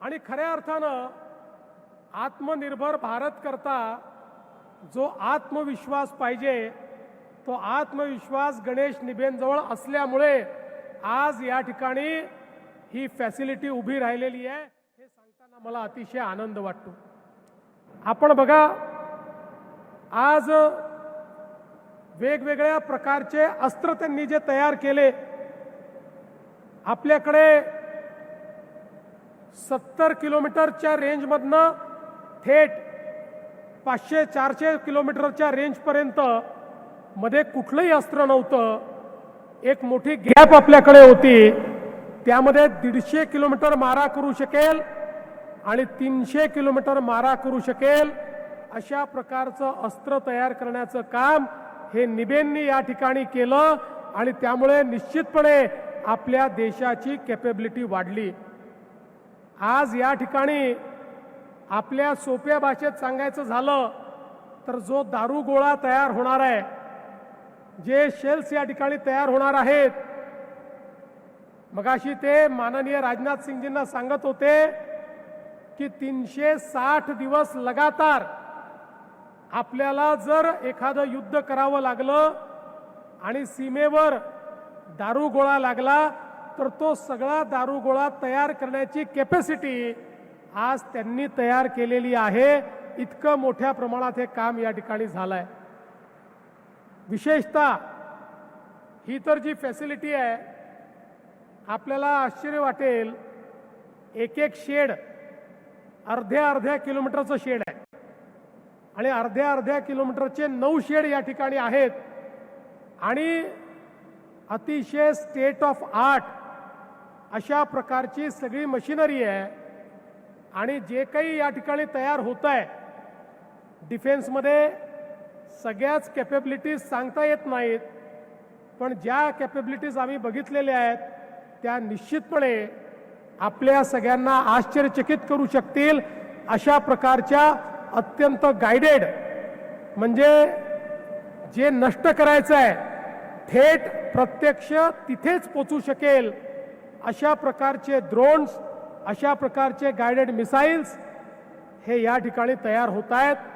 आणि खऱ्या अर्थानं आत्मनिर्भर भारत करता जो आत्मविश्वास पाहिजे तो आत्मविश्वास गणेश निबेंजवळ असल्यामुळे आज या ठिकाणी ही फॅसिलिटी उभी राहिलेली आहे हे सांगताना मला अतिशय आनंद वाटतो। आपण बघा आज वेगवेगळ्या प्रकारचे अस्त्र त्यांनी जे तयार केले, आपल्याकडे 70 किलोमीटरच्या रेंजमधनं थेट 500-400 किलोमीटरच्या रेंजपर्यंत मध्ये कुठलंही अस्त्र नव्हतं। एक मोठी गॅप आपल्याकडे होती, त्यामध्ये 150 किलोमीटर मारा करू शकेल आणि 300 किलोमीटर मारा करू शकेल अशा प्रकारचं अस्त्र तयार करण्याचं काम हे निबेंनी या ठिकाणी केलं आणि त्यामुळे निश्चितपणे आपल्या देशाची कॅपेबिलिटी वाढली। आज या ठिकाणी आपल्या सोप्या भाषेत सांगायचं झालं तर जो दारुगोळा तयार होणार आहे, जे शेल्स या ठिकाणी तयार होणार आहेत, मगाशी ते माननीय राजनाथ सिंगजींना सांगत होते की 360 दिवस लगातार आपल्याला जर एखादं युद्ध करावं लागलं आणि सीमेवर दारुगोळा लागला तर तो सगळा दारुगोळा तयार करण्याची कॅपॅसिटी आज त्यांनी तयार केलेली आहे। इतकं मोठ्या प्रमाणात हे काम या ठिकाणी झालंय। विशेषतः ही तर जी फॅसिलिटी आहे, आपल्याला आश्चर्य वाटेल, एक एक शेड अर्ध्या किलोमीटरचं शेड आहे आणि अर्ध्या किलोमीटरचे 9 शेड या ठिकाणी आहेत आणि अतिशय स्टेट ऑफ आर्ट अशा प्रकारची सगळी मशिनरी आहे। आणि जे काही या ठिकाणी तयार होत आहे डिफेन्समध्ये सगळ्याच कॅपेबिलिटीज सांगता येत नाहीत, पण ज्या कॅपेबिलिटीज आम्ही बघितलेल्या आहेत त्या निश्चितपणे आपल्या सगळ्यांना आश्चर्यचकित करू शकतील। अशा प्रकारच्या अत्यंत गाइडेड, म्हणजे जे नष्ट करायचं आहे थेट प्रत्यक्ष तिथेच पोचू शकेल अशा प्रकारचे ड्रोन्स, अशा प्रकारचे गाइडेड मिसाइल्स हे या ठिकाणी तयार होत आहेत।